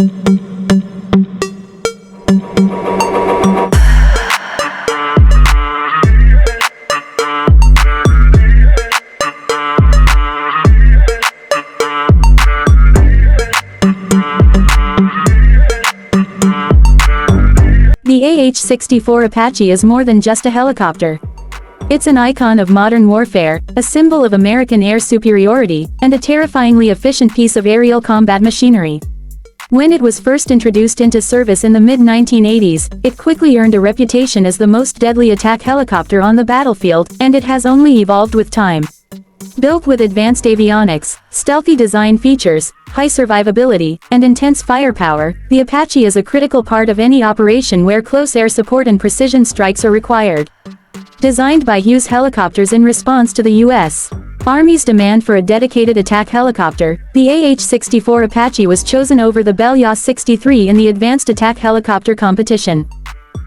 The AH-64 Apache is more than just a helicopter. It's an icon of modern warfare, a symbol of American air superiority, and a terrifyingly efficient piece of aerial combat machinery. When it was first introduced into service in the mid-1980s, it quickly earned a reputation as the most deadly attack helicopter on the battlefield, and it has only evolved with time. Built with advanced avionics, stealthy design features, high survivability, and intense firepower, the Apache is a critical part of any operation where close air support and precision strikes are required. Designed by Hughes Helicopters in response to the U.S. Army's demand for a dedicated attack helicopter, the AH-64 Apache was chosen over the Bell AH-63 in the Advanced Attack Helicopter competition.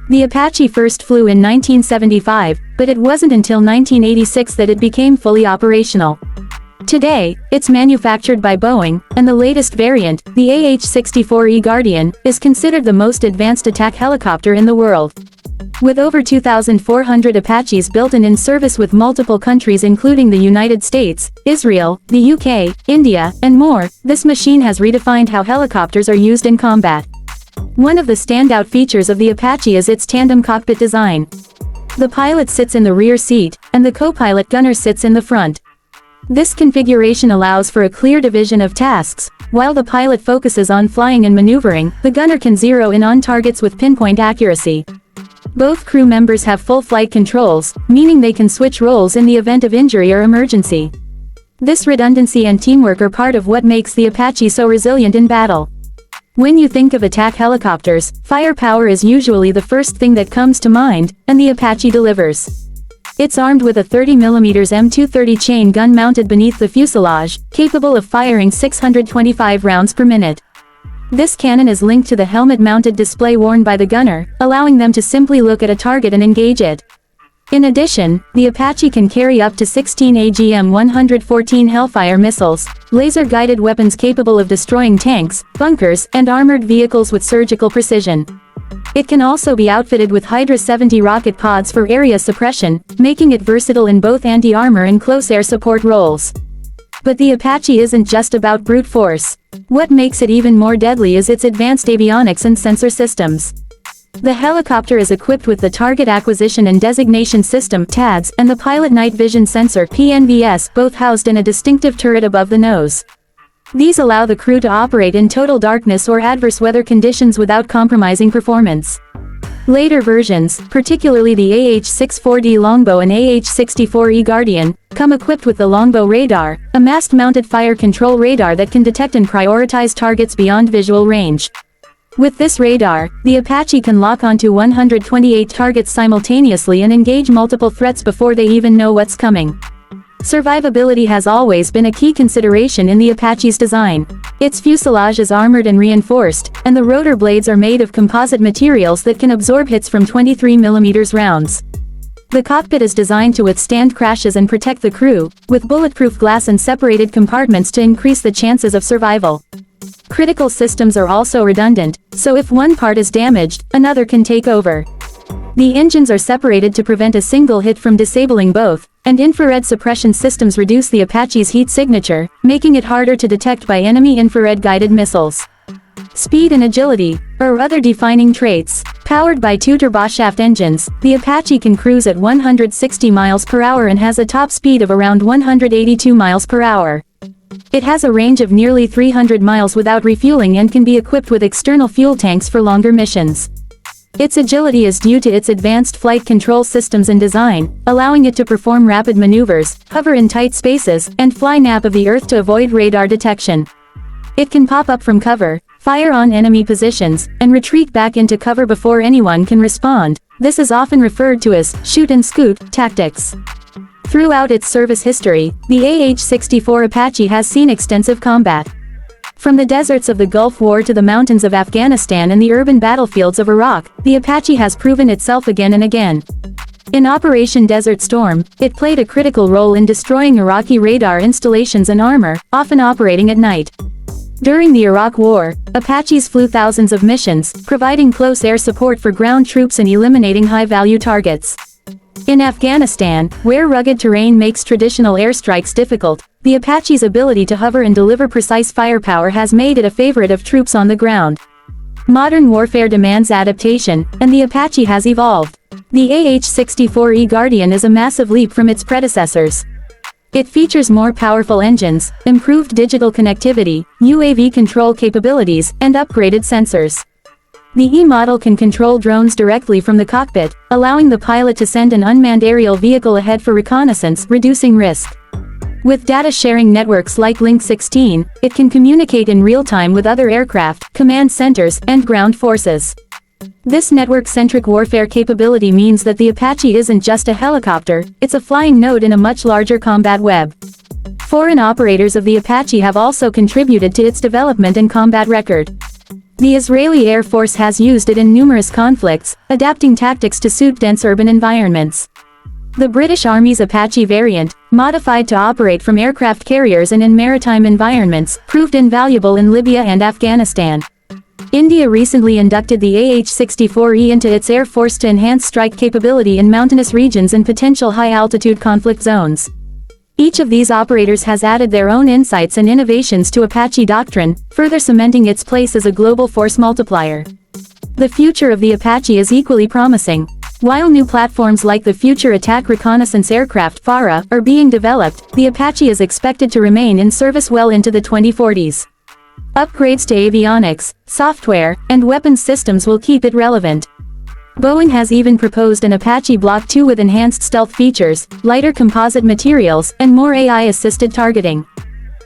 The Apache first flew in 1975, but it wasn't until 1986 that it became fully operational. Today, it's manufactured by Boeing, and the latest variant, the AH-64 Guardian, is considered the most advanced attack helicopter in the world. With over 2,400 Apaches built and in service with multiple countries including the United States, Israel, the UK, India, and more, this machine has redefined how helicopters are used in combat. One of the standout features of the Apache is its tandem cockpit design. The pilot sits in the rear seat, and the co-pilot gunner sits in the front. This configuration allows for a clear division of tasks. While the pilot focuses on flying and maneuvering, the gunner can zero in on targets with pinpoint accuracy. Both crew members have full flight controls, meaning they can switch roles in the event of injury or emergency. This redundancy and teamwork are part of what makes the Apache so resilient in battle. When you think of attack helicopters, firepower is usually the first thing that comes to mind, and the Apache delivers. It's armed with a 30mm M230 chain gun mounted beneath the fuselage, capable of firing 625 rounds per minute. This cannon is linked to the helmet-mounted display worn by the gunner, allowing them to simply look at a target and engage it. In addition, the Apache can carry up to 16 AGM-114 Hellfire missiles, laser-guided weapons capable of destroying tanks, bunkers, and armored vehicles with surgical precision. It can also be outfitted with Hydra 70 rocket pods for area suppression, making it versatile in both anti-armor and close air support roles. But the Apache isn't just about brute force. What makes it even more deadly is its advanced avionics and sensor systems. The helicopter is equipped with the Target Acquisition and Designation System (TADS) and the Pilot Night Vision Sensor (PNVS), both housed in a distinctive turret above the nose. These allow the crew to operate in total darkness or adverse weather conditions without compromising performance. Later versions, particularly the AH-64D Longbow and AH-64 Guardian, come equipped with the Longbow radar, a mast-mounted fire control radar that can detect and prioritize targets beyond visual range. With this radar, the Apache can lock onto 128 targets simultaneously and engage multiple threats before they even know what's coming. Survivability has always been a key consideration in the Apache's design. Its fuselage is armored and reinforced, and the rotor blades are made of composite materials that can absorb hits from 23mm rounds. The cockpit is designed to withstand crashes and protect the crew, with bulletproof glass and separated compartments to increase the chances of survival. Critical systems are also redundant, so if one part is damaged, another can take over. The engines are separated to prevent a single hit from disabling both, and infrared suppression systems reduce the Apache's heat signature, making it harder to detect by enemy infrared-guided missiles. Speed and agility are other defining traits. Powered by two turboshaft engines, the Apache can cruise at 160 miles per hour and has a top speed of around 182 miles per hour. It has a range of nearly 300 miles without refueling and can be equipped with external fuel tanks for longer missions. Its agility is due to its advanced flight control systems and design, allowing it to perform rapid maneuvers, hover in tight spaces, and fly nap of the Earth to avoid radar detection. It can pop up from cover, fire on enemy positions, and retreat back into cover before anyone can respond. This is often referred to as shoot and scoot tactics. Throughout its service history, the AH-64 Apache has seen extensive combat. From the deserts of the Gulf War to the mountains of Afghanistan and the urban battlefields of Iraq, the Apache has proven itself again and again. In Operation Desert Storm, it played a critical role in destroying Iraqi radar installations and armor, often operating at night. During the Iraq War, Apaches flew thousands of missions, providing close air support for ground troops and eliminating high-value targets. In Afghanistan, where rugged terrain makes traditional airstrikes difficult, the Apache's ability to hover and deliver precise firepower has made it a favorite of troops on the ground. Modern warfare demands adaptation, and the Apache has evolved. The AH-64 Guardian is a massive leap from its predecessors. It features more powerful engines, improved digital connectivity, UAV control capabilities, and upgraded sensors. The E-model can control drones directly from the cockpit, allowing the pilot to send an unmanned aerial vehicle ahead for reconnaissance, reducing risk. With data-sharing networks like Link 16, it can communicate in real time with other aircraft, command centers, and ground forces. This network-centric warfare capability means that the Apache isn't just a helicopter, it's a flying node in a much larger combat web. Foreign operators of the Apache have also contributed to its development and combat record. The Israeli Air Force has used it in numerous conflicts, adapting tactics to suit dense urban environments. The British Army's Apache variant, modified to operate from aircraft carriers and in maritime environments, proved invaluable in Libya and Afghanistan. India recently inducted the AH-64 into its Air Force to enhance strike capability in mountainous regions and potential high-altitude conflict zones. Each of these operators has added their own insights and innovations to Apache doctrine, further cementing its place as a global force multiplier. The future of the Apache is equally promising. While new platforms like the Future Attack Reconnaissance Aircraft (FARA) are being developed, the Apache is expected to remain in service well into the 2040s. Upgrades to avionics, software, and weapons systems will keep it relevant. Boeing has even proposed an Apache Block II with enhanced stealth features, lighter composite materials, and more AI-assisted targeting.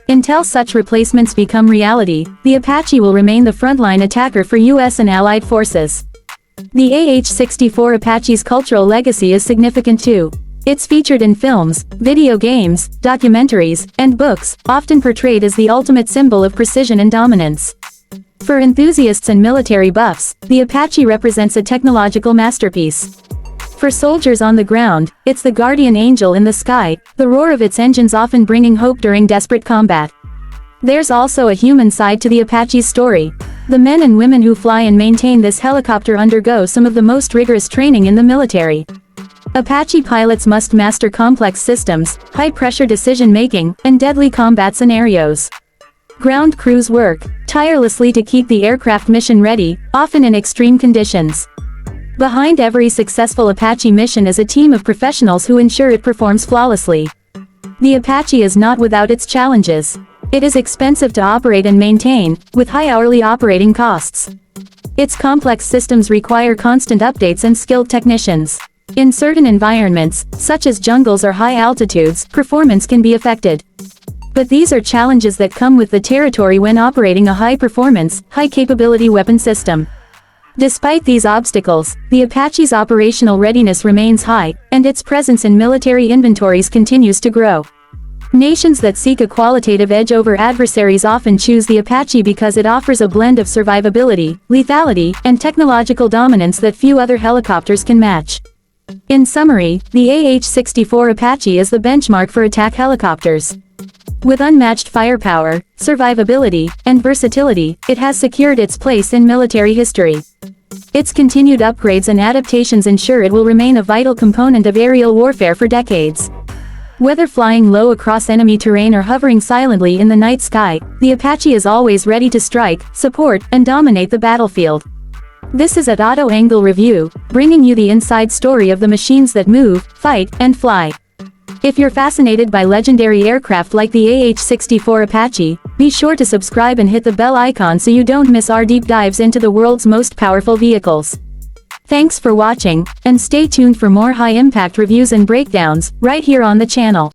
Until such replacements become reality, the Apache will remain the frontline attacker for U.S. and allied forces. The AH-64 Apache's cultural legacy is significant too. It's featured in films, video games, documentaries, and books, often portrayed as the ultimate symbol of precision and dominance. For enthusiasts and military buffs, the Apache represents a technological masterpiece. For soldiers on the ground, it's the guardian angel in the sky, the roar of its engines often bringing hope during desperate combat. There's also a human side to the Apache's story. The men and women who fly and maintain this helicopter undergo some of the most rigorous training in the military. Apache pilots must master complex systems, high-pressure decision-making, and deadly combat scenarios. Ground crews work tirelessly to keep the aircraft mission ready, often in extreme conditions. Behind every successful Apache mission is a team of professionals who ensure it performs flawlessly. The Apache is not without its challenges. It is expensive to operate and maintain, with high hourly operating costs. Its complex systems require constant updates and skilled technicians. In certain environments, such as jungles or high altitudes, performance can be affected. But these are challenges that come with the territory when operating a high-performance, high-capability weapon system. Despite these obstacles, the Apache's operational readiness remains high, and its presence in military inventories continues to grow. Nations that seek a qualitative edge over adversaries often choose the Apache because it offers a blend of survivability, lethality, and technological dominance that few other helicopters can match. In summary, the AH-64 Apache is the benchmark for attack helicopters. With unmatched firepower, survivability, and versatility, it has secured its place in military history. Its continued upgrades and adaptations ensure it will remain a vital component of aerial warfare for decades. Whether flying low across enemy terrain or hovering silently in the night sky, the Apache is always ready to strike, support, and dominate the battlefield. This is Auto Angle Review, bringing you the inside story of the machines that move, fight, and fly. If you're fascinated by legendary aircraft like the AH-64 Apache, be sure to subscribe and hit the bell icon so you don't miss our deep dives into the world's most powerful vehicles. Thanks for watching, and stay tuned for more high-impact reviews and breakdowns, right here on the channel.